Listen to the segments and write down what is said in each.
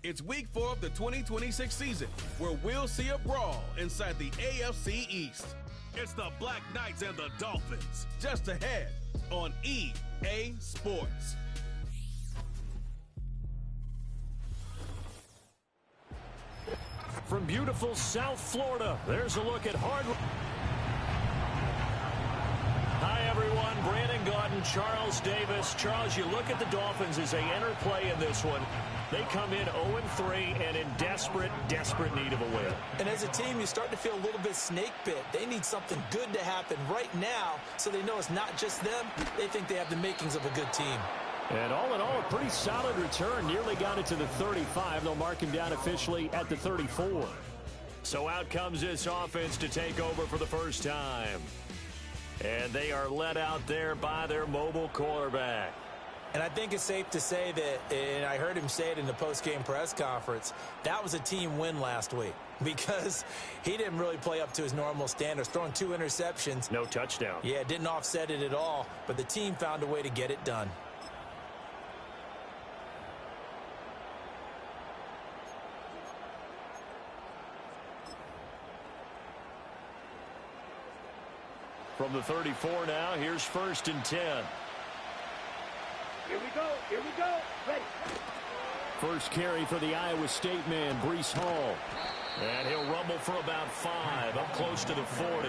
It's week 4 of the 2026 season, where we'll see a brawl inside the AFC East. It's the Black Knights and the Dolphins, just ahead on EA Sports. From beautiful South Florida, there's a look at hard. Hi, everyone. Brandon Gaudin, Charles Davis. Charles, you look at the Dolphins as they enter play in this one. They come in 0-3 and in desperate need of a win. And as a team, you start to feel a little bit snake bit. They need something good to happen right now so they know it's not just them. They think they have the makings of a good team. And all in all, a pretty solid return. Nearly got it to the 35. They'll mark him down officially at the 34. So out comes this offense to take over for the first time. And they are led out there by their mobile quarterback. And I think it's safe to say that, and I heard him say it in the post-game press conference, that was a team win last week because he didn't really play up to his normal standards, throwing 2 interceptions. No touchdown. Yeah, didn't offset it at all, but the team found a way to get it done. From the 34 now, here's 1st and 10. Here we go, ready. First carry for the Iowa State man, Breece Hall. And he'll rumble for about 5, up close to the 40.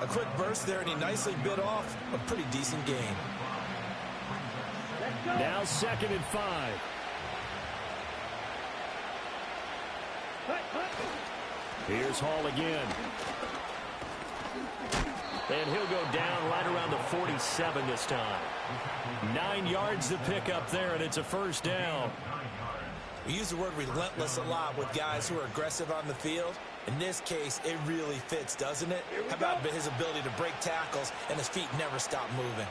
A quick burst there, and he nicely bit off a pretty decent gain. Now 2nd and 5. Here's Hall again. And he'll go down right around the 47 this time. 9 yards to pick up there, and it's a 1st down. We use the word relentless a lot with guys who are aggressive on the field. In this case, it really fits, doesn't it? How about his ability to break tackles and his feet never stop moving?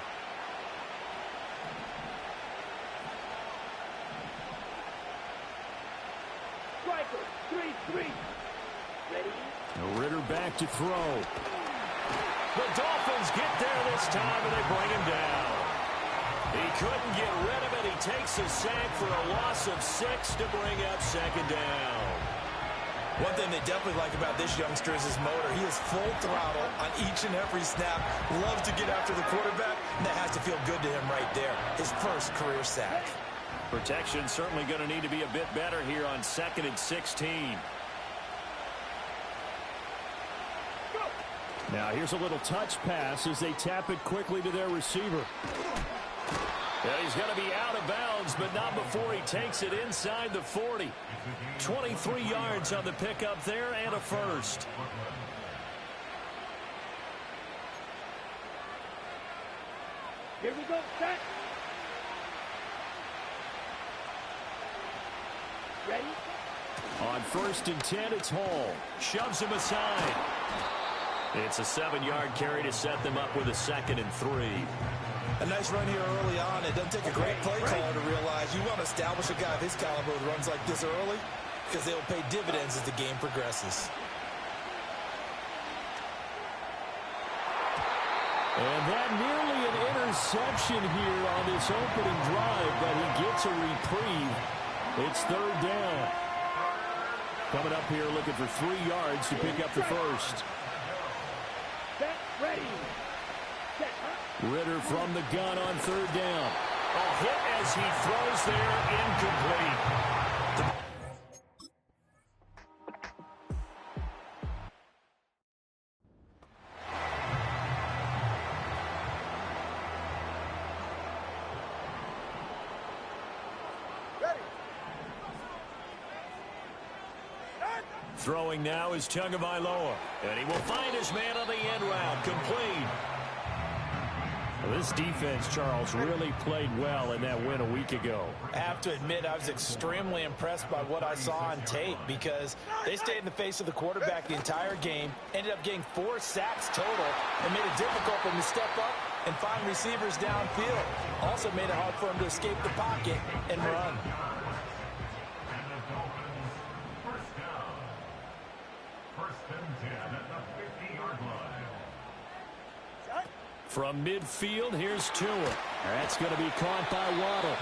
Striker, 3-3. Ready? Ritter back to throw. The Dolphins get there this time, and they bring him down. He couldn't get rid of it. He takes a sack for a loss of 6 to bring up 2nd down. One thing they definitely like about this youngster is his motor. He is full throttle on each and every snap. Loves to get after the quarterback, and that has to feel good to him right there. His first career sack. Protection certainly going to need to be a bit better here on 2nd and 16. Now here's a little touch pass as they tap it quickly to their receiver. Yeah, he's going to be out of bounds, but not before he takes it inside the 40. 23 yards on the pickup there and a 1st. Here we go, set. Ready? On 1st and 10, it's Hall. Shoves him aside. It's a 7-yard carry to set them up with a 2nd and 3. A nice run here early on. It doesn't take a great play caller to realize you want to establish a guy of his caliber who runs like this early because they will pay dividends as the game progresses. And that nearly an interception here on this opening drive, but he gets a reprieve. It's 3rd down. Coming up here looking for 3 yards to pick up the 1st. Set, ready. Set, Ritter from the gun on 3rd down. A hit as he throws there, incomplete. Throwing now is Tagovailoa, and he will find his man on the end round, complete. Well, this defense, Charles, really played well in that win a week ago. I have to admit, I was extremely impressed by what I saw on tape because they stayed in the face of the quarterback the entire game, ended up getting 4 sacks total, and made it difficult for him to step up and find receivers downfield. Also made it hard for him to escape the pocket and run. From midfield, here's Tua. That's going to be caught by Waddle.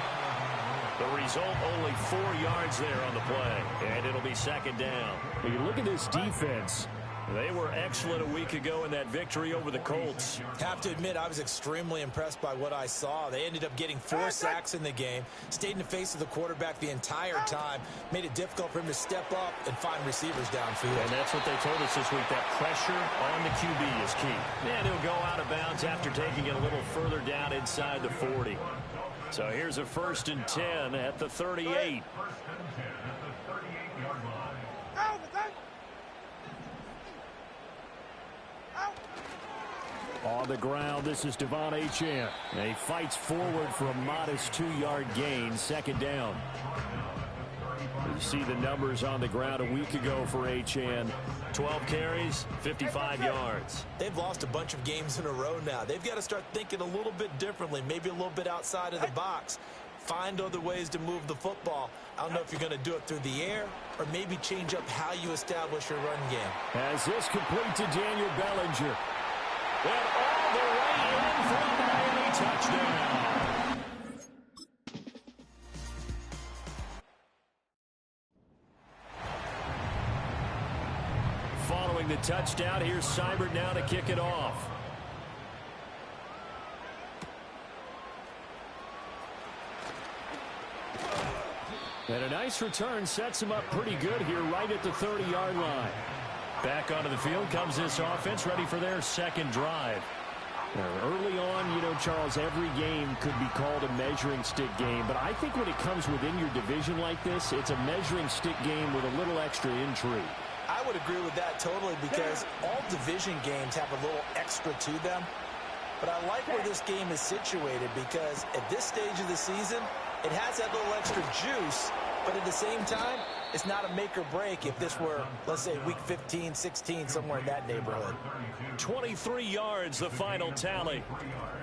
The result, only 4 yards there on the play, and it'll be second down. When you look at this defense, they were excellent a week ago in that victory over the Colts. Have to admit, I was extremely impressed by what I saw. They ended up getting 4 sacks in the game, stayed in the face of the quarterback the entire time, made it difficult for him to step up and find receivers downfield. And that's what they told us this week, that pressure on the QB is key. And he'll go out of bounds after taking it a little further down inside the 40. So here's a 1st and 10 at the 38. On the ground, this is Devon Achane. And he fights forward for a modest 2-yard gain, second down. You see the numbers on the ground a week ago for Achane. 12 carries, 55 yards. They've lost a bunch of games in a row now. They've got to start thinking a little bit differently, maybe a little bit outside of the box. Find other ways to move the football. I don't know if you're going to do it through the air or maybe change up how you establish your run game. As this complete to Daniel Bellinger. And all the way in for a Miami touchdown. Following the touchdown, here's Seibert now to kick it off. And a nice return sets him up pretty good here right at the 30-yard line. Back onto the field comes this offense, ready for their second drive. Early on, you know, Charles, every game could be called a measuring stick game. But I think when it comes within your division like this, it's a measuring stick game with a little extra intrigue. I would agree with that totally because all division games have a little extra to them. But I like where this game is situated because at this stage of the season, it has that little extra juice, but at the same time, it's not a make or break if this were, let's say, week 15, 16, somewhere in that neighborhood. 23 yards, the final tally.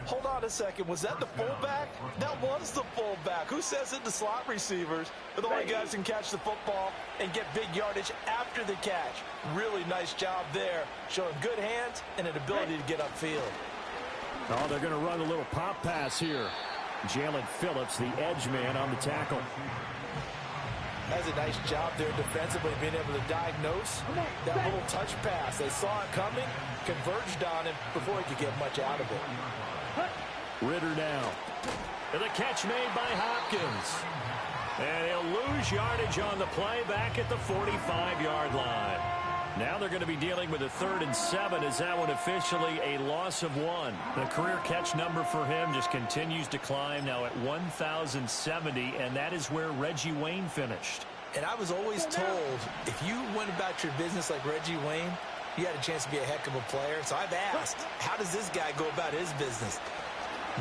Hold on a second. Was that the fullback? That was the fullback. Who says it? The slot receivers are the only guys who can catch the football and get big yardage after the catch. Really nice job there, showing good hands and an ability to get upfield. Oh, they're going to run a little pop pass here. Jalen Phillips, the edge man on the tackle. That's a nice job there defensively, being able to diagnose that little touch pass. They saw it coming, converged on him before he could get much out of it. Ritter now. And the catch made by Hopkins. And he'll lose yardage on the play back at the 45-yard line. Now they're going to be dealing with a 3rd and 7 as that one officially a loss of 1. The career catch number for him just continues to climb now at 1,070, and that is where Reggie Wayne finished. And I was always told if you went about your business like Reggie Wayne, you had a chance to be a heck of a player. So I've asked, how does this guy go about his business?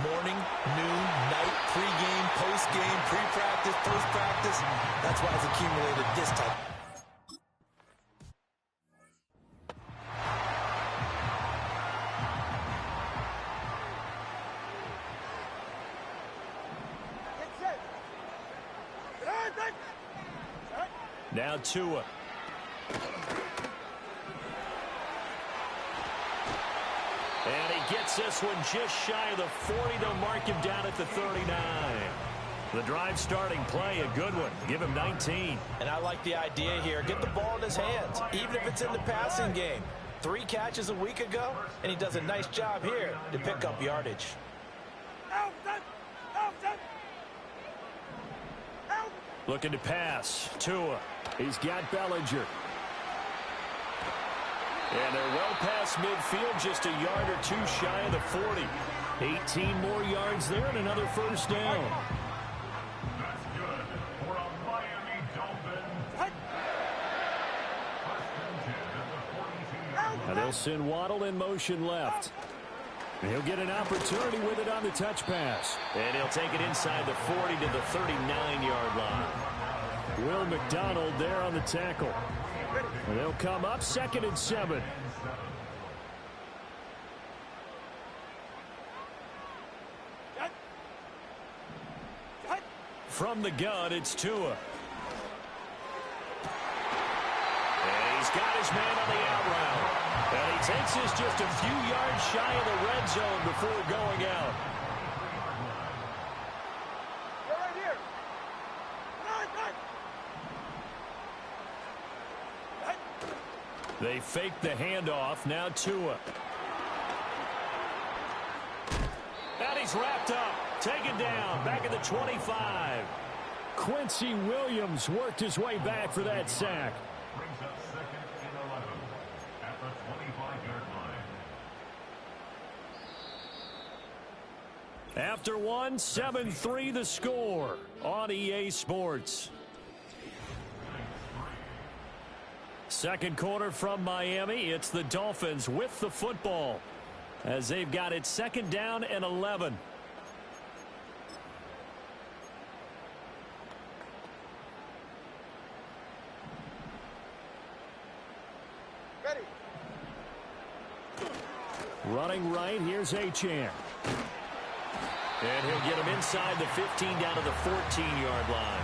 Morning, noon, night, pregame, postgame, pre-practice, post-practice. That's why he's accumulated this type. Now Tua. And he gets this one just shy of the 40. They'll mark him down at the 39. The drive starting play, a good one. Give him 19. And I like the idea here. Get the ball in his hands, even if it's in the passing game. 3 catches a week ago, and he does a nice job here to pick up yardage. Looking to pass. Tua. He's got Bellinger. And they're well past midfield, just a yard or 2 shy of the 40. 18 more yards there and another first down. And they'll send Waddle in motion left. He'll get an opportunity with it on the touch pass. And he'll take it inside the 40 to the 39-yard line. Will McDonald there on the tackle. And they'll come up 2nd and 7. From the gun, it's Tua. And he's got his man on the out route. And he takes this just a few yards shy of the red zone before going out. They fake the handoff. Now Tua. And he's wrapped up. Taken down. Back at the 25. Quincy Williams worked his way back for that sack. Brings up 2nd and 11 at the 25-yard line. After one, 7-3 the score on EA Sports. Second quarter from Miami. It's the Dolphins with the football as they've got it 2nd down and 11. Ready. Running right, here's Achane. And he'll get him inside the 15 down to the 14-yard line.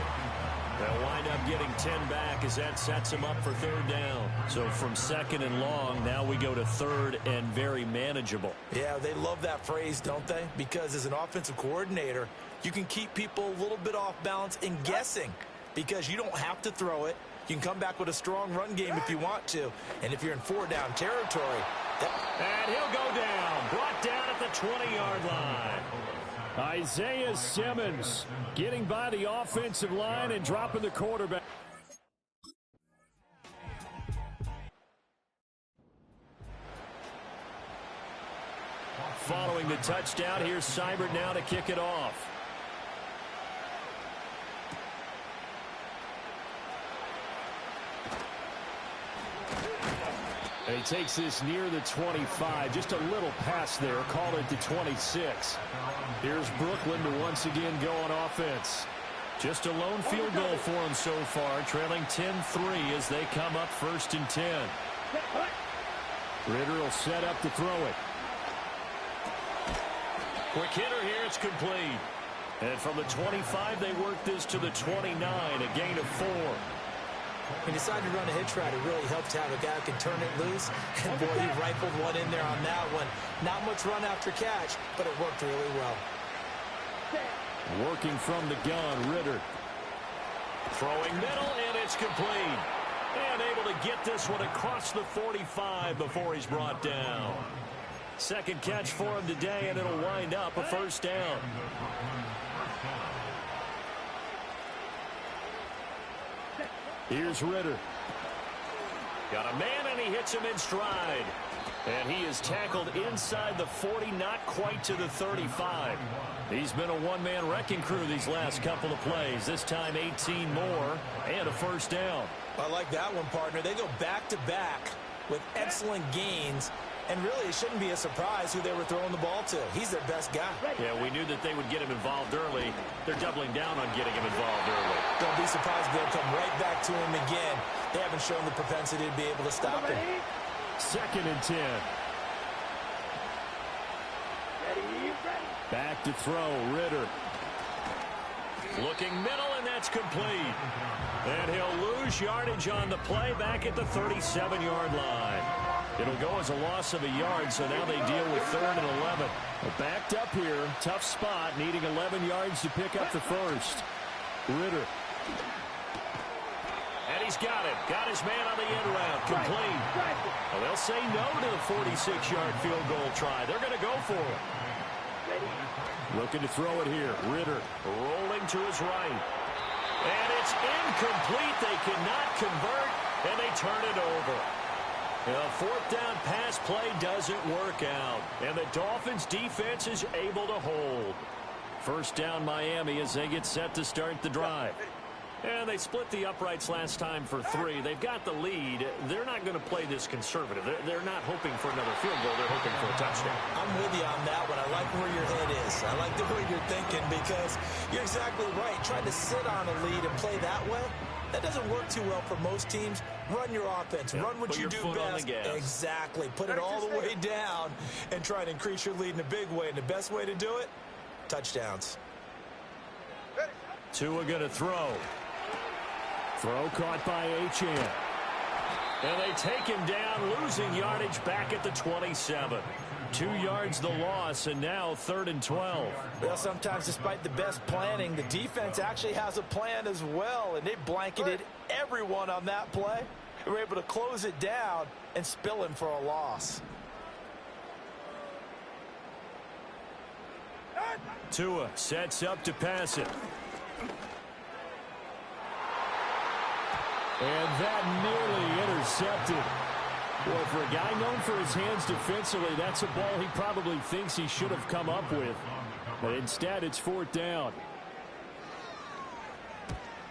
They'll wind up getting 10 back as that sets him up for 3rd down. So from 2nd and long, now we go to 3rd and very manageable. Yeah, they love that phrase, don't they? Because as an offensive coordinator, you can keep people a little bit off balance and guessing because you don't have to throw it. You can come back with a strong run game if you want to. And if you're in 4-down territory. And he'll go down. Brought down at the 20-yard line. Isaiah Simmons getting by the offensive line and dropping the quarterback. Following the touchdown, here's Seibert now to kick it off. And he takes this near the 25. Just a little pass there. Call it the 26. Here's Brooklyn to once again go on offense. Just a lone field goal for him so far. Trailing 10-3 as they come up 1st and 10. Ritter will set up to throw it. Quick hitter here. It's complete. And from the 25, they work this to the 29. A gain of 4. He decided to run a hitch route. It really helped to have a guy who can turn it loose. And boy, he rifled one in there on that one. Not much run after catch, but it worked really well. Working from the gun, Ritter. Throwing middle, and it's complete. And able to get this one across the 45 before he's brought down. Second catch for him today, and it'll wind up a 1st down. Here's Ritter. Got a man, and he hits him in stride. And he is tackled inside the 40, not quite to the 35. He's been a one-man wrecking crew these last couple of plays. This time 18 more and a 1st down. I like that one, partner. They go back-to-back with excellent gains. And really, it shouldn't be a surprise who they were throwing the ball to. He's their best guy. Yeah, we knew that they would get him involved early. They're doubling down on getting him involved early. Don't be surprised if they'll come right back to him again. They haven't shown the propensity to be able to stop him. 2nd and 10. Ready. Back to throw, Ritter. Looking middle, and that's complete. And he'll lose yardage on the play back at the 37-yard line. It'll go as a loss of a yard, so now they deal with 3rd and 11. Backed up here, tough spot, needing 11 yards to pick up the 1st. Ritter. And he's got it. Got his man on the end route. Complete. Well, they'll say no to the 46-yard field goal try. They're going to go for it. Looking to throw it here. Ritter rolling to his right. And it's incomplete. They cannot convert, and they turn it over. The 4th down pass play doesn't work out, and the Dolphins defense is able to hold. 1st down Miami as they get set to start the drive. And they split the uprights last time for 3. They've got the lead. They're not going to play this conservative. They're not hoping for another field goal. They're hoping for a touchdown. I'm with you on that one. I like where your head is. I like the way you're thinking because you're exactly right. Trying to sit on a lead and play that way, that doesn't work too well for most teams. Run your offense. Yep. Run what you do best. Exactly. Put it all the way down and try and increase your lead in a big way. And the best way to do it, touchdowns. Tua going to throw. Throw caught by Achane. And they take him down, losing yardage back at the 27. 2 yards the loss, and now 3rd and 12. Well, sometimes despite the best planning, the defense actually has a plan as well, and they blanketed everyone on that play. They were able to close it down and spill him for a loss. Tua sets up to pass it. And that nearly intercepted. Well, for a guy known for his hands defensively, that's a ball he probably thinks he should have come up with. But instead, it's 4th down.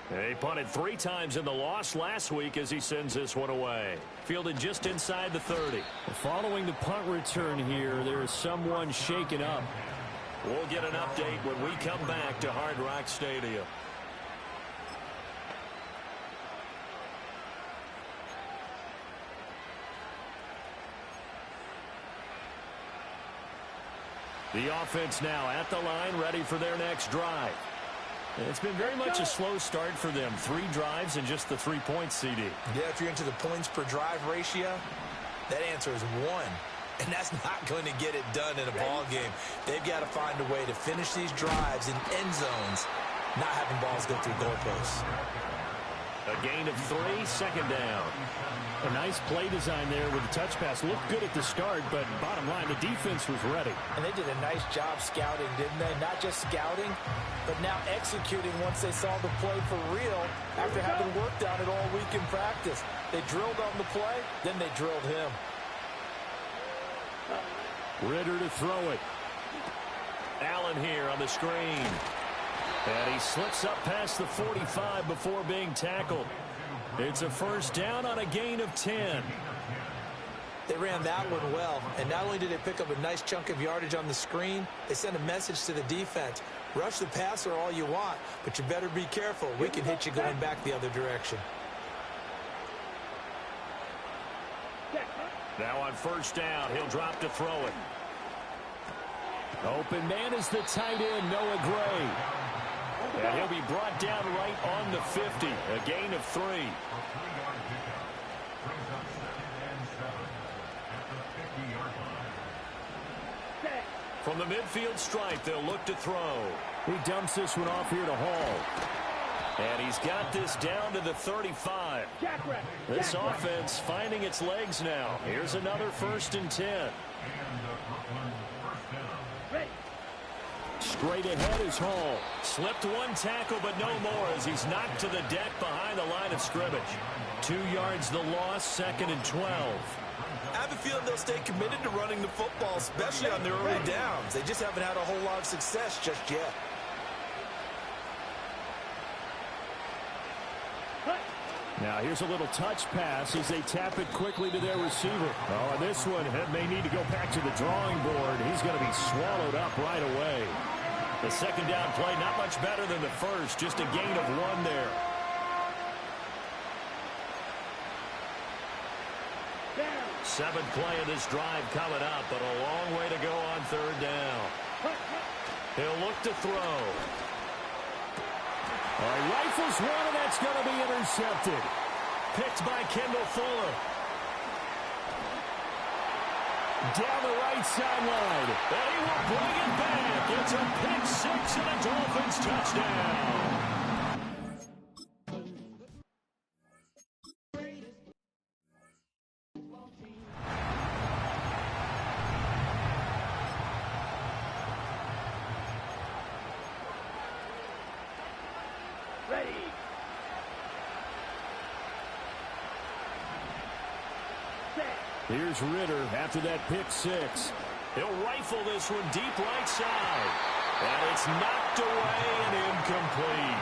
He punted 3 times in the loss last week as he sends this one away. Fielded just inside the 30. Following the punt return here, there is someone shaken up. We'll get an update when we come back to Hard Rock Stadium. The offense now at the line, ready for their next drive. It's been very much a slow start for them. 3 drives and just the 3 points, CD. Yeah, if you're into the points per drive ratio, that answer is 1. And that's not going to get it done in a ball game. They've got to find a way to finish these drives in end zones, not having balls go through goalposts. A gain of 3, 2nd down. A nice play design there with the touch pass. Looked good at the start, but bottom line, the defense was ready. And they did a nice job scouting, didn't they? Not just scouting, but now executing once they saw the play for real after having worked on it all week in practice. They drilled on the play, then they drilled him. Ritter to throw it. Allen here on the screen. And he slips up past the 45 before being tackled. It's a 1st down on a gain of 10. They ran that one well, and not only did they pick up a nice chunk of yardage on the screen, they sent a message to the defense. Rush the passer all you want, but you better be careful. We can hit you going back the other direction. Now on 1st down, he'll drop to throw it. Open man is the tight end, Noah Gray. And he'll be brought down right on the 50. A gain of 3. From the midfield stripe, they'll look to throw. He dumps this one off here to Hall. And he's got this down to the 35. This offense finding its legs now. Here's another 1st and 10. Straight ahead is Hall. Slipped 1 tackle, but no more as he's knocked to the deck behind the line of scrimmage. 2 yards the loss, 2nd and 12. I have a feeling they'll stay committed to running the football, especially on their early downs. They just haven't had a whole lot of success just yet. Now here's a little touch pass as they tap it quickly to their receiver. Oh, and this one may need to go back to the drawing board. He's going to be swallowed up right away. The 2nd down play, not much better than the first, just a gain of 1 there. Seventh play of this drive coming up, but a long way to go on 3rd down. He'll look to throw. All right, rifles one, and that's going to be intercepted. Picked by Kendall Fuller. Down the right sideline. And he will bring it back. It's a pick 6 and a Dolphins touchdown. Here's Ritter after that pick 6. He'll rifle this one deep right side. And it's knocked away and incomplete.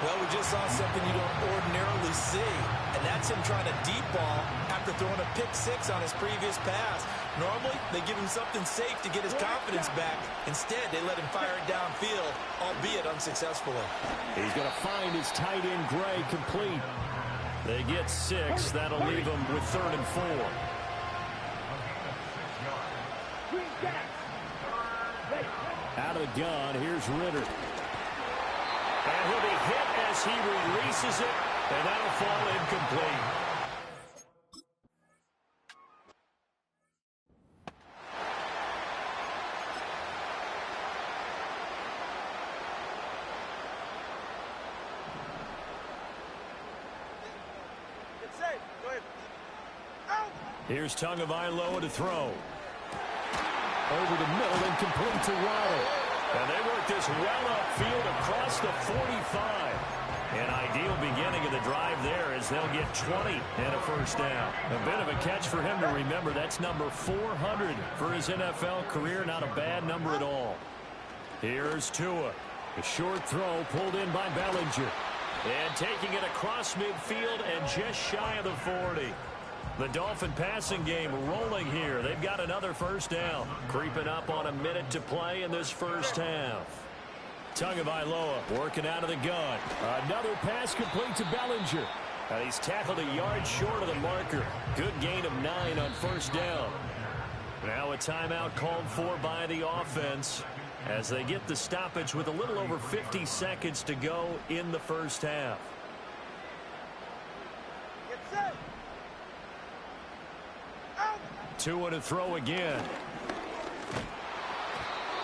Well, we just saw something you don't ordinarily see, and that's him trying to deep ball after throwing a pick 6 on his previous pass. Normally, they give him something safe to get his confidence back. Instead, they let him fire it downfield, albeit unsuccessfully. He's going to find his tight end, Gray, complete. They get 6. That'll leave them with 3rd and 4. Out of the gun, here's Ritter. And he'll be hit as he releases it, and that'll fall incomplete. It's safe. Go ahead. Here's Tagovailoa to throw. Over the middle and complete to Waddle. And they work this well upfield across the 45. An ideal beginning of the drive there as they'll get 20 and a first down. A bit of a catch for him to remember. That's number 400 for his NFL career. Not a bad number at all. Here's Tua. A short throw pulled in by Bellinger. And taking it across midfield and just shy of the 40. The Dolphin passing game rolling here. They've got another first down. Creeping up on a minute to play in this first half. Tagovailoa working out of the gun. Another pass complete to Bellinger. And he's tackled a yard short of the marker. Good gain of 9 on first down. Now a timeout called for by the offense as they get the stoppage with a little over 50 seconds to go in the first half. Get set. Out. Tua to throw again.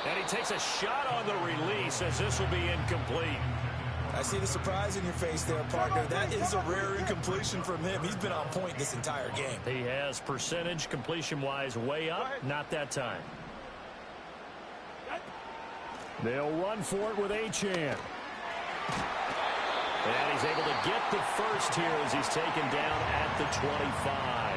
And he takes a shot on the release as this will be incomplete. I see the surprise in your face there, partner. That is a rare incompletion from him. He's been on point this entire game. He has percentage completion-wise way up. Not that time. They'll run for it with Achane. And he's able to get the first here as he's taken down at the 25.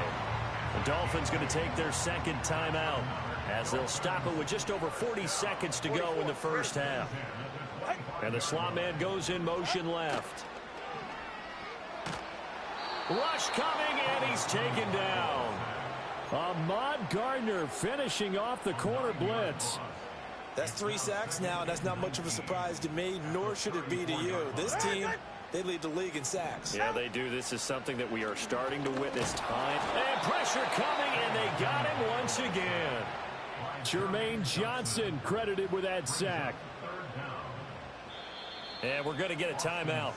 The Dolphins going to take their second timeout as they'll stop it with just over 40 seconds to go in the first half. And the slot man goes in motion left. Rush coming, and he's taken down. Ahmad Gardner finishing off the corner blitz. That's 3 sacks now, and that's not much of a surprise to me, nor should it be to you. This team, they lead the league in sacks. Yeah, they do. This is something that we are starting to witness time. And pressure coming, and they got him once again. Jermaine Johnson credited with that sack. And we're going to get a timeout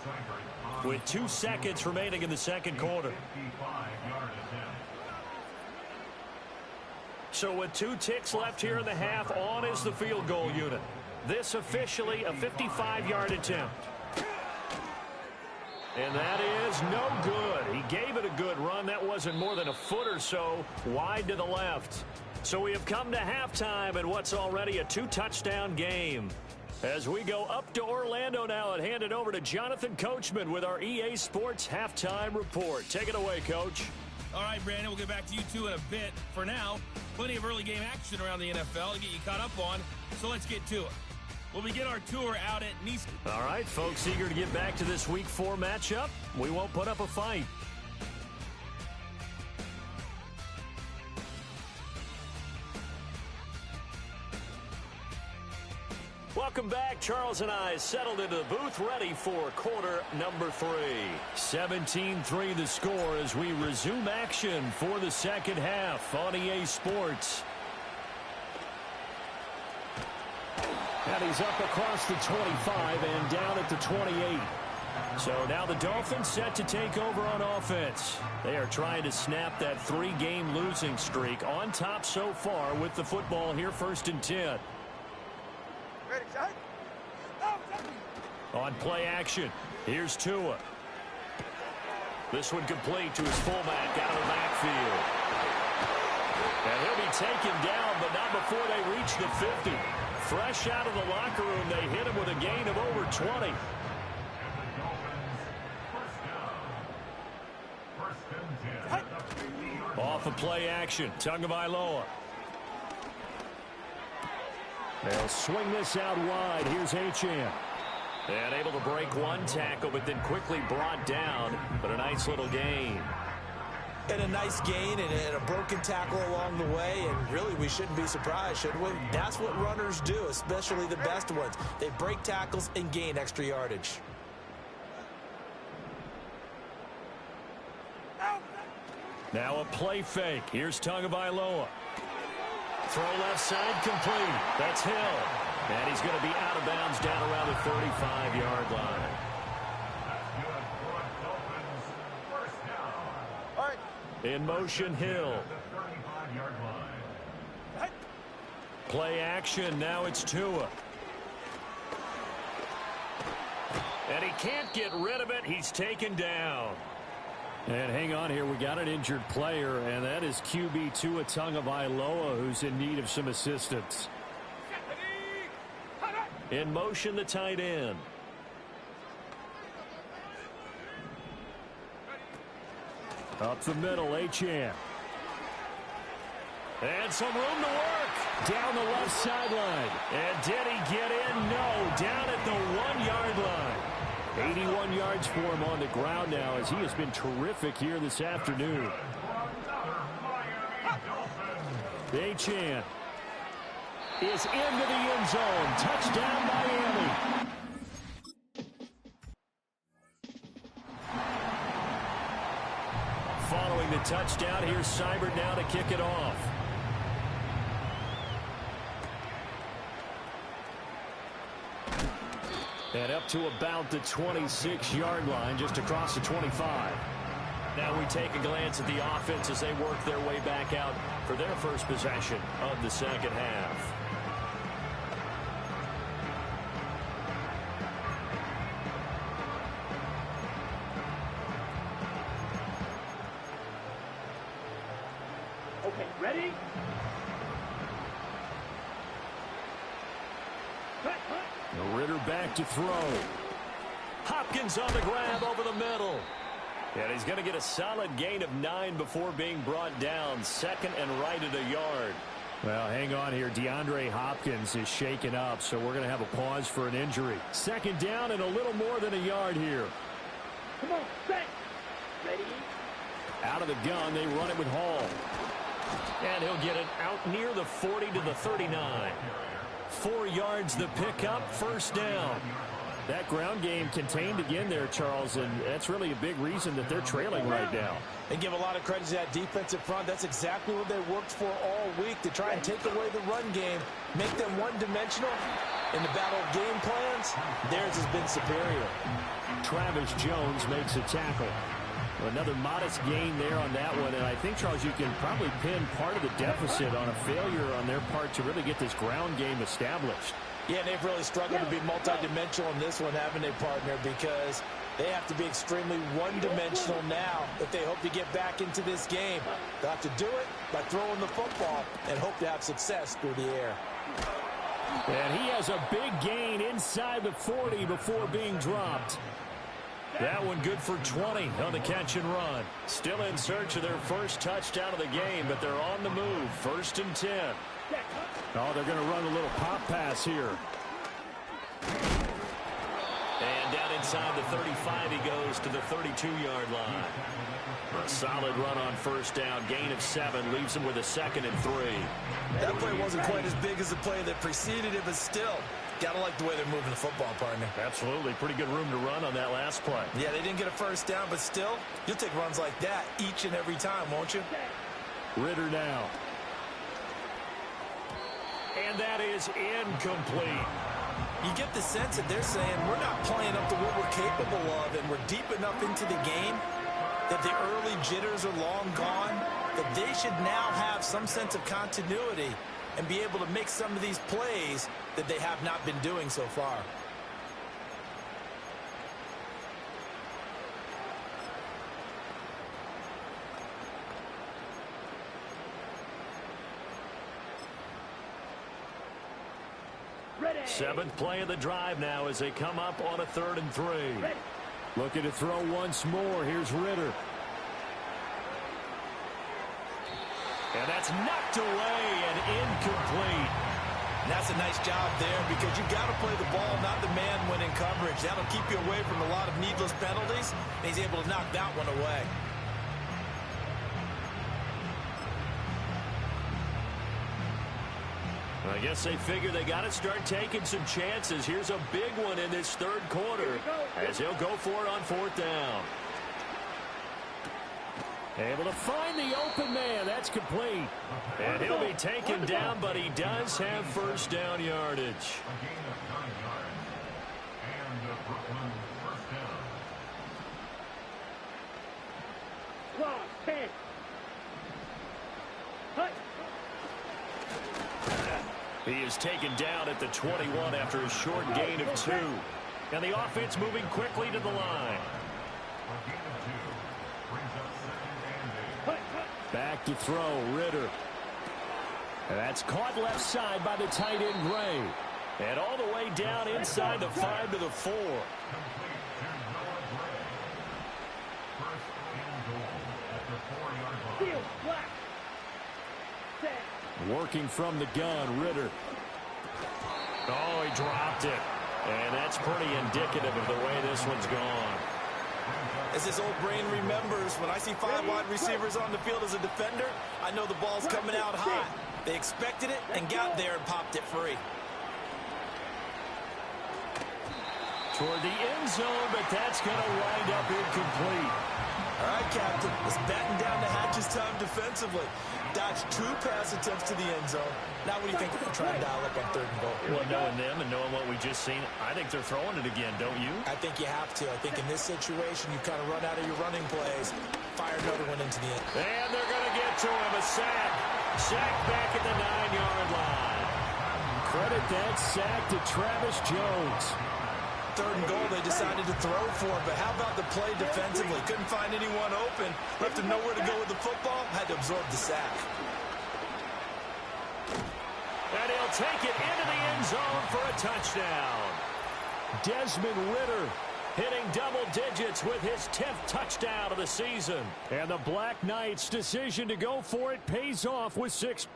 with 2 seconds remaining in the second quarter. So with 2 ticks left here in the half, on is the field goal unit. This officially a 55-yard attempt. And that is no good. He gave it a good run. That wasn't more than a foot or so wide to the left. So we have come to halftime in what's already a 2-touchdown game. As we go up to Orlando now and hand it over to Jonathan Coachman with our EA Sports Halftime Report. Take it away, Coach. All right, Brandon, we'll get back to you two in a bit. For now, plenty of early game action around the NFL to get you caught up on, so let's get to it. We'll begin our tour out at Nice. All right, folks, eager to get back to this Week 4 matchup. We won't put up a fight. Welcome back. Charles and I settled into the booth ready for quarter number 3. 17-3 the score as we resume action for the second half on EA Sports. And he's up across the 25 and down at the 28. So now the Dolphins set to take over on offense. They are trying to snap that 3-game losing streak on top so far with the football here, 1st and 10. Ready, set. On play action, here's Tua. This one complete to his fullback out of the backfield. And he'll be taken down, but not before they reach the 50. Fresh out of the locker room, they hit him with a gain of over 20. Off of play action, Tagovailoa. They'll swing this out wide. Here's Achane. And able to break one tackle, but then quickly brought down. But a nice little gain. And a nice gain and a broken tackle along the way. And really, we shouldn't be surprised, should we? That's what runners do, especially the best ones. They break tackles and gain extra yardage. Now a play fake. Here's Tagovailoa. Throw left side complete. That's Hill. And he's going to be out of bounds down around the 35-yard line. All right. In motion, Hill. Play action. Now it's Tua. And he can't get rid of it. He's taken down. And hang on here, we got an injured player, and that is QB Tua Tagovailoa, who's in need of some assistance. In motion, the tight end. Up the middle, Achane. And some room to work. Down the left sideline. And did he get in? No. Down at the 1-yard line. 81 yards for him on the ground now, as he has been terrific here this afternoon. Achane is into the end zone. Touchdown, Miami. Following the touchdown, here's Seibert now to kick it off. And up to about the 26-yard line, just across the 25. Now we take a glance at the offense as they work their way back out for their first possession of the second half. Okay, ready? Ritter back to throw. Hopkins on the grab over the middle. And he's going to get a solid gain of 9 before being brought down. Second and right at a yard. Well, hang on here. DeAndre Hopkins is shaken up, so we're going to have a pause for an injury. Second down and a little more than a yard here. Come on, set. Ready? Out of the gun, they run it with Hall. And he'll get it out near the 40 to the 39. 4 yards the pickup, first down. That ground game contained again there, Charles, and that's really a big reason that they're trailing right now. And give a lot of credit to that defensive front. That's exactly what they worked for all week, to try and take away the run game, make them one-dimensional. In the battle of game plans, theirs has been superior. Travis Jones makes a tackle. Another modest gain there on that one, and I think, Charles, you can probably pin part of the deficit on a failure on their part to really get this ground game established. Yeah, and they've really struggled to be multidimensional in this one, haven't they, partner? Because they have to be extremely one-dimensional now if they hope to get back into this game. They'll have to do it by throwing the football and hope to have success through the air. And he has a big gain inside the 40 before being dropped. That one good for 20 on the catch and run. Still in search of their first touchdown of the game, but they're on the move. First and 10. Oh, they're going to run a little pop pass here. And down inside the 35, he goes to the 32-yard line. A solid run on first down. Gain of 7 leaves him with a second and 3. That play wasn't quite as big as the play that preceded it, but still, gotta like the way they're moving the football, partner. Absolutely. Pretty good room to run on that last play. Yeah, they didn't get a first down, but still, you'll take runs like that each and every time, won't you? Ritter now. And that is incomplete. You get the sense that they're saying we're not playing up to what we're capable of, and we're deep enough into the game that the early jitters are long gone, that they should now have some sense of continuity and be able to make some of these plays that they have not been doing so far. Seventh play of the drive now as they come up on a 3rd and 3. Looking to throw once more. Here's Ritter. And that's knocked away and incomplete. And that's a nice job there, because you've got to play the ball, not the man when in coverage. That'll keep you away from a lot of needless penalties, and he's able to knock that one away. I guess they figure they got to start taking some chances. Here's a big one in this 3rd quarter as he'll go for it on 4th down. Able to find the open man. That's complete. And he'll be taken down, but he does have first down yardage. A gain of 9 yards. And the Brooklyn first down. Clock, 10. Cut. He is taken down at the 21 after a short gain of 2. And the offense moving quickly to the line. A gain of 2 brings up Back to throw, Ritter. And that's caught left side by the tight end, Gray. And all the way down inside the 5 to the 4. Working from the gun, Ritter. Oh, he dropped it. And that's pretty indicative of the way this one's gone. As his old brain remembers, when I see 5 wide receivers on the field as a defender, I know the ball's coming out hot. They expected it and got there and popped it free. Toward the end zone, but that's going to wind up incomplete. All right, Captain. Let's batten down the hatches time defensively. Dodge 2 pass attempts to the end zone. Now what do you think they're going to try and dial up on 3rd and goal? Well, knowing them and knowing what we just seen, I think they're throwing it again, don't you? I think you have to. I think in this situation, you kind of run out of your running plays, fire another one into the end. And they're going to get to him. A sack. Sack back at the 9-yard line. Credit that sack to Travis Jones. 3rd and goal, they decided to throw for it, but how about the play defensively? Couldn't find anyone open, left him nowhere to go with the football, had to absorb the sack. And he'll take it into the end zone for a touchdown. Desmond Ritter hitting double digits with his 10th touchdown of the season. And the Black Knights' decision to go for it pays off with 6.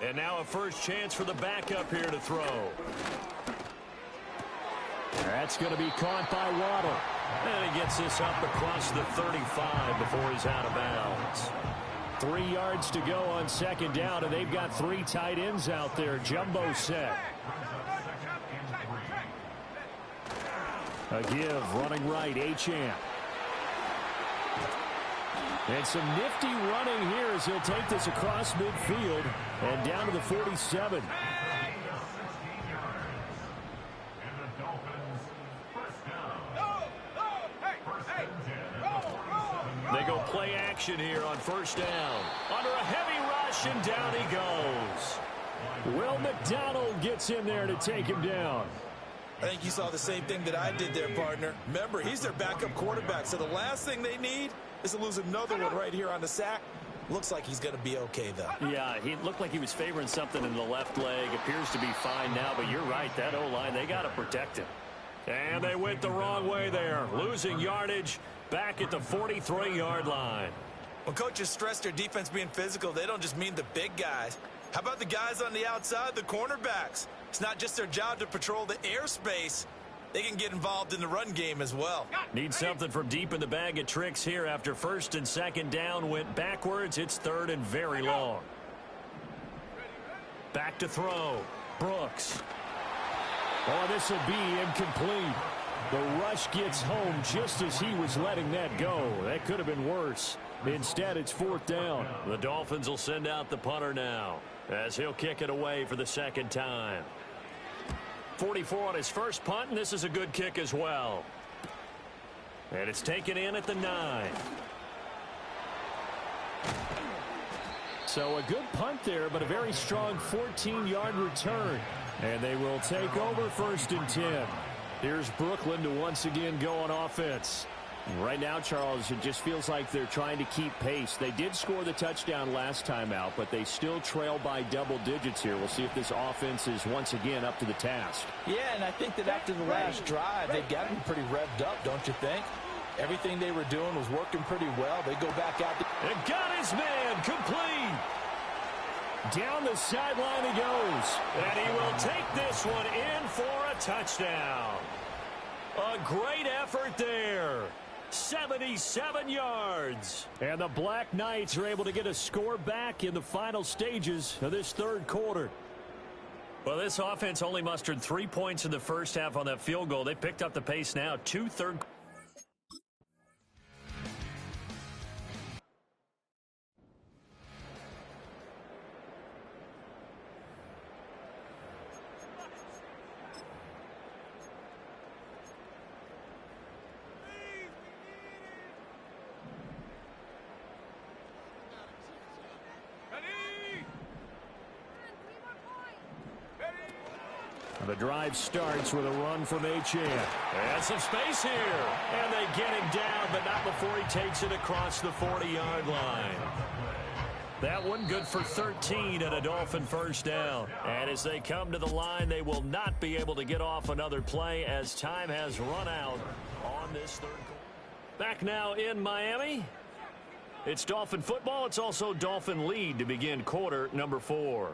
And now a first chance for the backup here to throw. That's going to be caught by Waddle. And he gets this up across the 35 before he's out of bounds. 3 yards to go on 2nd down, and they've got 3 tight ends out there. Jumbo set. A give, running right, Achane. And some nifty running here as he'll take this across midfield and down to the 47. They go play action here on 1st down. Under a heavy rush, and down he goes. Will McDonald gets in there to take him down. I think you saw the same thing that I did there, partner. Remember, he's their backup quarterback, so the last thing they need is to lose another one right here on the sack. Looks like he's going to be okay, though. Yeah, he looked like he was favoring something in the left leg. Appears to be fine now, but you're right. That O-line, they got to protect him. And they went the wrong way there. Losing yardage back at the 43-yard line. When coaches stress their defense being physical, they don't just mean the big guys. How about the guys on the outside, the cornerbacks? It's not just their job to patrol the airspace. They can get involved in the run game as well. Need something from deep in the bag of tricks here after 1st and 2nd down went backwards. It's 3rd and very long. Back to throw. Brooks. Oh, this will be incomplete. The rush gets home just as he was letting that go. That could have been worse. Instead, it's 4th down. The Dolphins will send out the punter now as he'll kick it away for the 2nd time. 44 on his first punt, and this is a good kick as well. And it's taken in at the 9. So a good punt there, but a very strong 14-yard return. And they will take over 1st and 10. Here's Brooklyn to once again go on offense. Right now, Charles, it just feels like they're trying to keep pace. They did score the touchdown last time out, but they still trail by double digits here. We'll see if this offense is once again up to the task. Yeah, and I think that after the last drive, they've got to be pretty revved up, don't you think? Everything they were doing was working pretty well. They go back out. And got his man complete. Down the sideline he goes. And he will take this one in for a touchdown. A great effort there. 77 yards. And the Black Knights are able to get a score back in the final stages of this 3rd quarter. Well, this offense only mustered 3 points in the first half on that field goal. They picked up the pace now. 2 third. The drive starts with a run from Achane. And some space here. And they get him down, but not before he takes it across the 40-yard line. That one good for 13 and a Dolphin first down. And as they come to the line, they will not be able to get off another play as time has run out on this third quarter. Back now in Miami. It's Dolphin football. It's also Dolphin lead to begin quarter number 4.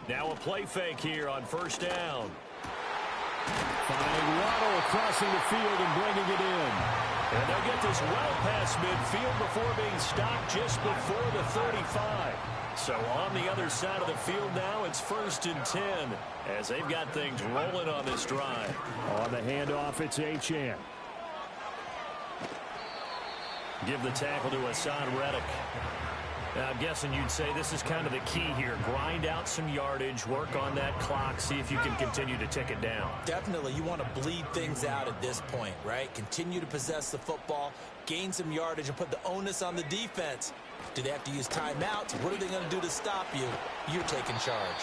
Now a play fake here on first down. Finding Waddle crossing the field and bringing it in. And they'll get this well past midfield before being stopped just before the 35. So on the other side of the field now, it's 1st and 10 as they've got things rolling on this drive. On the handoff, it's Achane. Give the tackle to Hassan Reddick. Now, I'm guessing you'd say this is kind of the key here. Grind out some yardage, work on that clock, see if you can continue to tick it down. Definitely, you want to bleed things out at this point, right? Continue to possess the football, gain some yardage, and put the onus on the defense. Do they have to use timeouts? What are they going to do to stop you? You're taking charge.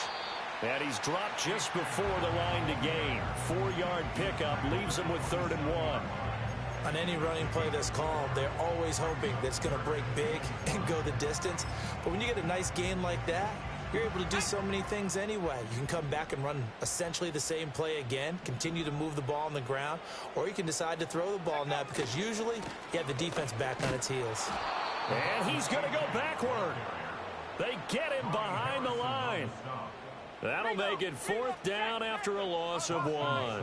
And he's dropped just before the line to gain. 4-yard pickup leaves him with 3rd and 1. On any running play that's called, they're always hoping that it's going to break big and go the distance. But when you get a nice gain like that, you're able to do so many things anyway. You can come back and run essentially the same play again, continue to move the ball on the ground, or you can decide to throw the ball now because usually you have the defense back on its heels. And he's going to go backward. They get him behind the line. That'll make it 4th down after a loss of 1.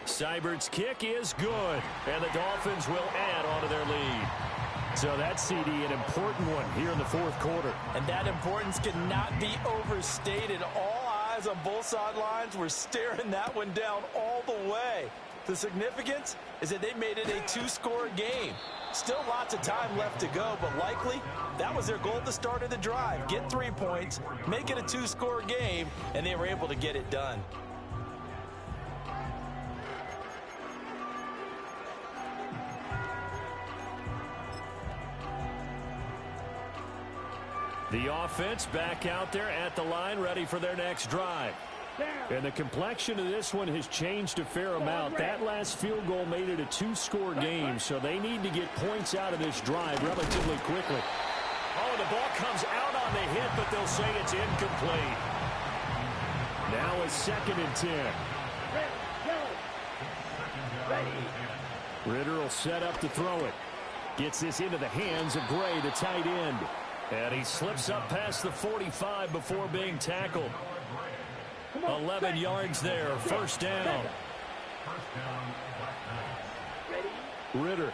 Seibert's kick is good, and the Dolphins will add on to their lead. So that's, CD, an important one here in the 4th quarter. And that importance cannot be overstated. All eyes on both sidelines were staring that one down all the way. The significance is that they made it a 2-score game. Still lots of time left to go, but likely that was their goal at the start of the drive. Get 3 points, make it a 2-score game, and they were able to get it done. The offense back out there at the line, ready for their next drive. And the complexion of this one has changed a fair amount. That last field goal made it a 2-score game, so they need to get points out of this drive relatively quickly. Oh, the ball comes out on the hit, but they'll say it's incomplete. Now a 2nd and 10. Ritter will set up to throw it. Gets this into the hands of Gray, the tight end. And he slips up past the 45 before being tackled. 11 yards there, 1st down. Ritter.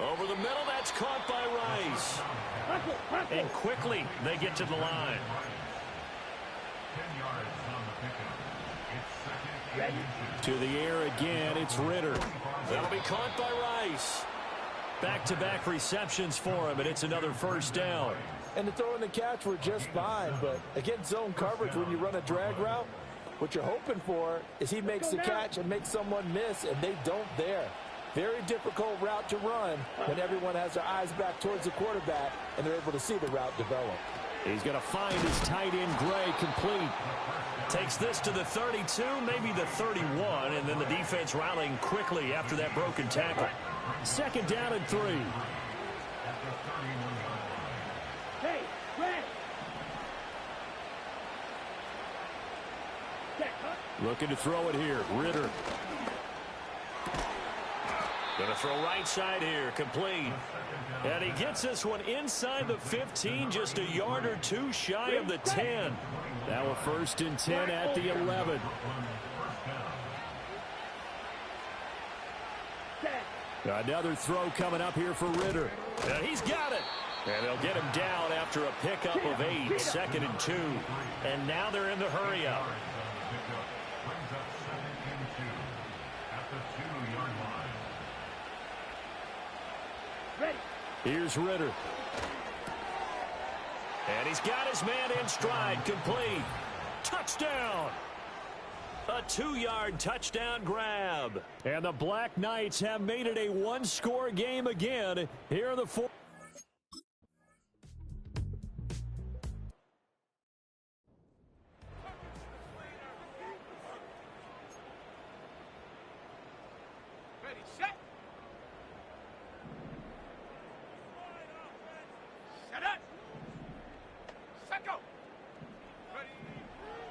Over the middle, that's caught by Rice. And quickly, they get to the line. 10 yards on the pickup. To the air again, it's Ritter. That'll be caught by Rice. Back-to-back receptions for him, and it's another 1st down. And the throw and the catch were just fine, but against zone coverage, when you run a drag route, what you're hoping for is he makes the catch and makes someone miss, and they don't there. Very difficult route to run when everyone has their eyes back towards the quarterback, and they're able to see the route develop. He's going to find his tight end, Gray, complete. Takes this to the 32, maybe the 31, and then the defense rallying quickly after that broken tackle. 2nd down and 3. Hey, Red! Looking to throw it here. Ritter. Going to throw right side here, complete. And he gets this one inside the 15, just a yard or 2 shy of the 10. Now a 1st and 10 at the 11. Another throw coming up here for Ritter. And he's got it. And they'll get him down after a pickup of 8, 2nd and 2. And now they're in the hurry up. Here's Ritter. And he's got his man in stride, complete. Touchdown! A 2-yard touchdown grab. And the Black Knights have made it a one-score game again. Here are the four. Ready, set. Set up. Set go. Ready.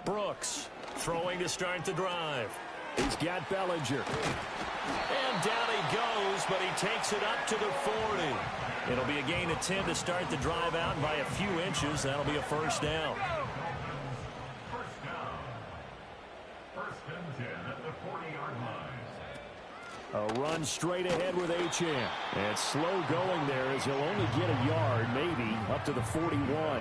Brooks throwing to start the drive. He's got Bellinger. And down he goes, but he takes it up to the 40. It'll be a gain of 10 to start the drive out by a few inches. That'll be a first down. First down. First and 10 at the 40-yard line. A run straight ahead with Achane. And slow going there as he'll only get a yard, maybe, up to the 41.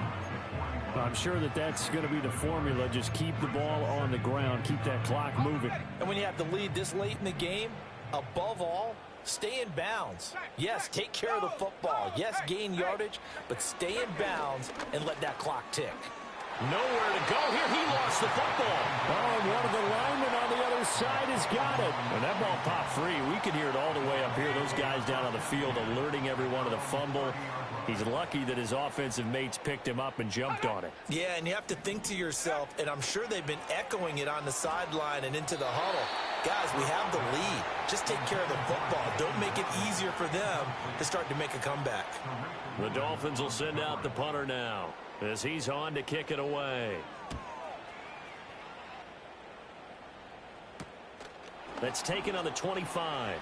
I'm sure that that's going to be the formula. Just keep the ball on the ground. Keep that clock moving. And when you have the lead this late in the game, above all, stay in bounds. Yes, take care of the football. Yes, gain yardage, but stay in bounds and let that clock tick. Nowhere to go here. He lost the football. Oh, and one of the linemen on the other side has got it. And that ball popped free. We could hear it all the way up here. Those guys down on the field alerting everyone of the fumble. He's lucky that his offensive mates picked him up and jumped on it. Yeah, and you have to think to yourself, and I'm sure they've been echoing it on the sideline and into the huddle. Guys, we have the lead. Just take care of the football. Don't make it easier for them to start to make a comeback. The Dolphins will send out the punter now as he's on to kick it away. That's taken on the 25.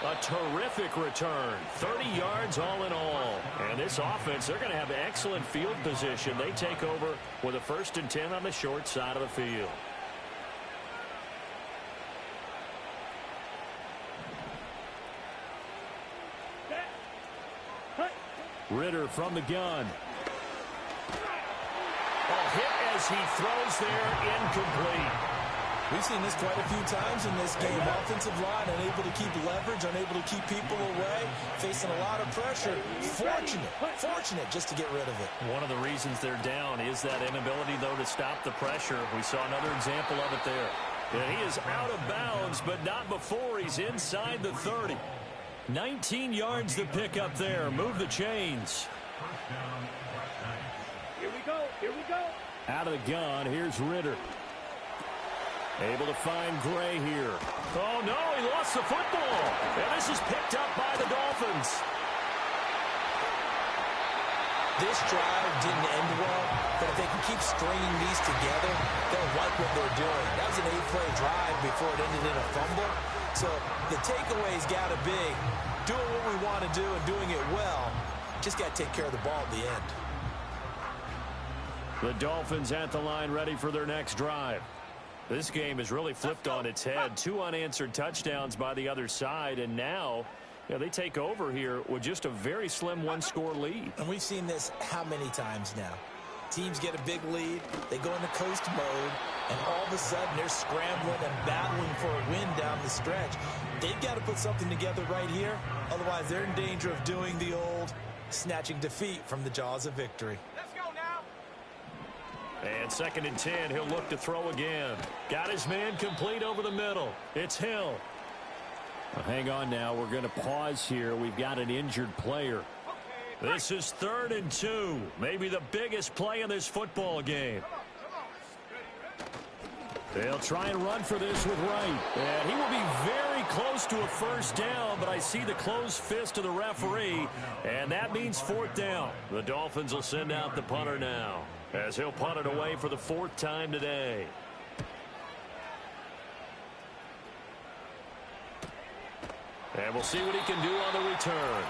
A terrific return. 30 yards all in all. And this offense, they're going to have excellent field position. They take over with a 1st and 10 on the short side of the field. Ritter from the gun. A hit as he throws there, incomplete. We've seen this quite a few times in this game. Offensive line unable to keep leverage, unable to keep people away, facing a lot of pressure. Fortunate just to get rid of it. One of the reasons they're down is that inability, though, to stop the pressure. We saw another example of it there. And he is out of bounds, but not before he's inside the 30. 19 yards to pick up there. Move the chains. Here we go. Here we go. Out of the gun, here's Ritter. Able to find Gray here. Oh, no, he lost the football. And this is picked up by the Dolphins. This drive didn't end well, but if they can keep stringing these together, they'll like what they're doing. That was an 8-play drive before it ended in a fumble. So the takeaway's got to be doing what we want to do and doing it well. Just got to take care of the ball at the end. The Dolphins at the line ready for their next drive. This game has really flipped on its head. 2 unanswered touchdowns by the other side, and now they take over here with just a very slim one-score lead. And we've seen this how many times now? Teams get a big lead, they go into coast mode, and all of a sudden they're scrambling and battling for a win down the stretch. They've got to put something together right here, otherwise they're in danger of doing the old snatching defeat from the jaws of victory. Let's go now. And 2nd and 10, he'll look to throw again. Got his man complete over the middle. It's Hill. Well, hang on now. We're going to pause here. We've got an injured player. This is 3rd and 2. Maybe the biggest play in this football game. They'll try and run for this with Wright. And he will be very close to a first down, but I see the closed fist of the referee, and that means 4th down. The Dolphins will send out the punter now, as he'll punt it away for the 4th time today. And we'll see what he can do on the return.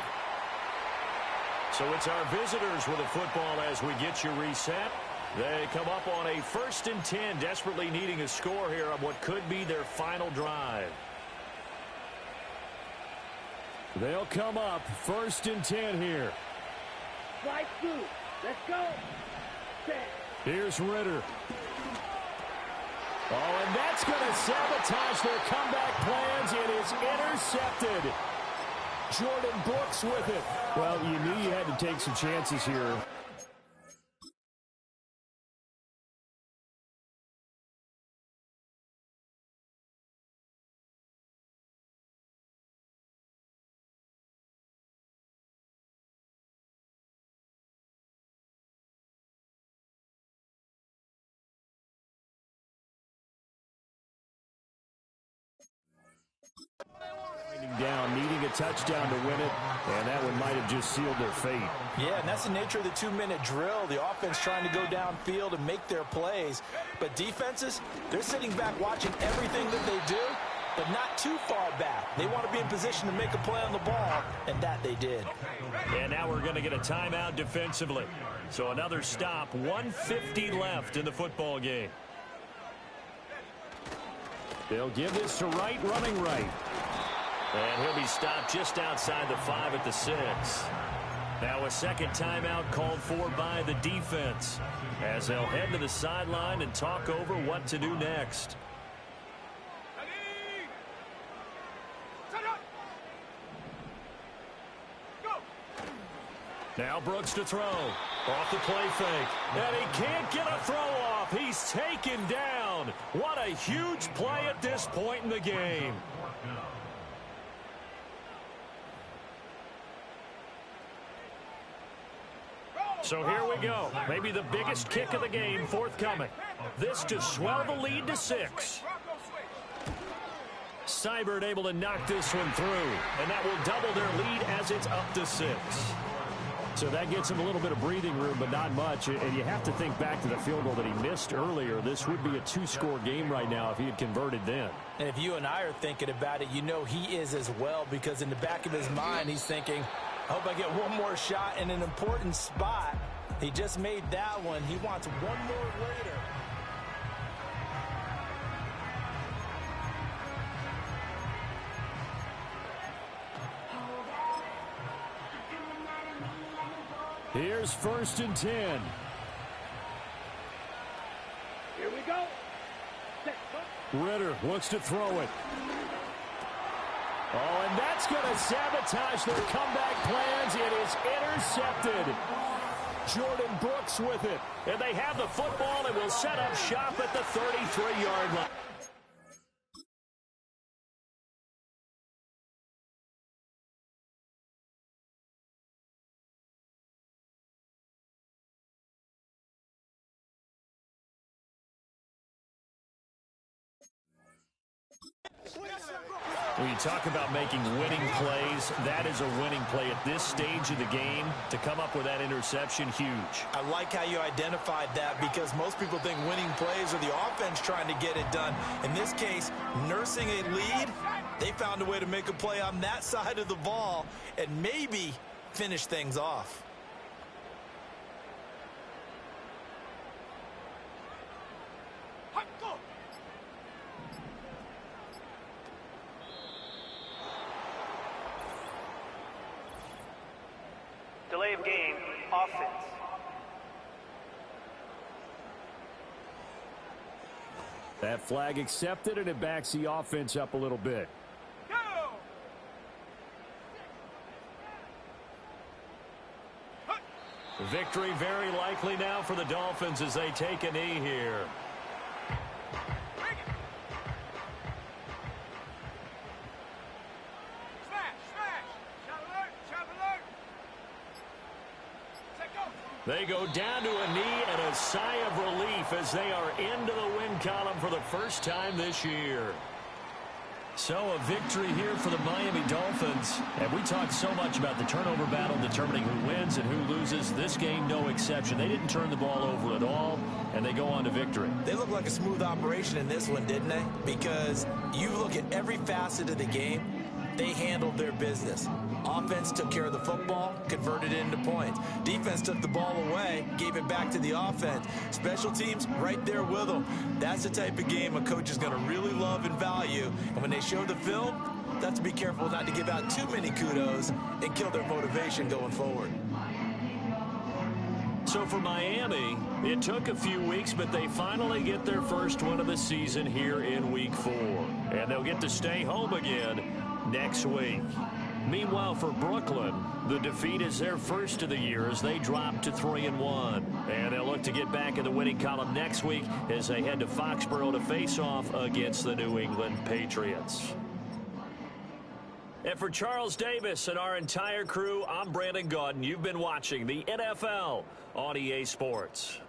So it's our visitors with the football as we get you reset. They come up on a 1st and 10, desperately needing a score here on what could be their final drive. They'll come up 1st and 10 here. Slide through. Let's go. Set. Here's Ritter. Oh, and that's that's going to sabotage their comeback plans. It is intercepted. Jordan Brooks with it. Well, you knew you had to take some chances here. Down, needing a touchdown to win it, and that one might have just sealed their fate. Yeah, and that's the nature of the 2-minute drill. The offense trying to go downfield and make their plays. But defenses, they're sitting back watching everything that they do, but not too far back. They want to be in position to make a play on the ball, and that they did. And now we're going to get a timeout defensively. So another stop, 1:50 left in the football game. They'll give this to Wright, running right. And he'll be stopped just outside the 5 at the 6. Now a second timeout called for by the defense as they'll head to the sideline and talk over what to do next. Now Brooks to throw. Off the play fake. And he can't get a throw off. He's taken down. What a huge play at this point in the game. So here we go. Maybe the biggest kick of the game forthcoming. This to swell the lead to 6. Seibert able to knock this one through. And that will double their lead as it's up to 6. So that gets him a little bit of breathing room, but not much. And you have to think back to the field goal that he missed earlier. This would be a 2-score game right now if he had converted then. And if you and I are thinking about it, you know he is as well, because in the back of his mind, he's thinking, I hope I get one more shot in an important spot. He just made that one. He wants one more later. Here's 1st and 10. Here we go. Ritter looks to throw it. Oh, and that's going to sabotage their comeback plans. It is intercepted. Jordan Brooks with it. And they have the football and will set up shop at the 33-yard line. When you talk about making winning plays, that is a winning play at this stage of the game. To come up with that interception, huge. I like how you identified that, because most people think winning plays are the offense trying to get it done. In this case, nursing a lead, they found a way to make a play on that side of the ball and maybe finish things off. Delay of game, offense. That flag accepted, and it backs the offense up a little bit. Go! Victory very likely now for the Dolphins as they take a knee here. They go down to a knee and a sigh of relief as they are into the win column for the first time this year. So a victory here for the Miami Dolphins. And we talked so much about the turnover battle determining who wins and who loses. This game, no exception. They didn't turn the ball over at all, and they go on to victory. They look like a smooth operation in this one, didn't they? Because you look at every facet of the game, they handled their business. Offense took care of the football, converted it into points. Defense took the ball away, gave it back to the offense. Special teams right there with them. That's the type of game a coach is going to really love and value. And when they show the film, they have to be careful not to give out too many kudos and kill their motivation going forward. So for Miami, it took a few weeks, but they finally get their first win of the season here in Week 4. And they'll get to stay home again next week. Meanwhile, for Brooklyn, the defeat is their first of the year as they drop to 3-1. And they'll look to get back in the winning column next week as they head to Foxborough to face off against the New England Patriots. And for Charles Davis and our entire crew, I'm Brandon Gaudin. You've been watching the NFL on EA Sports.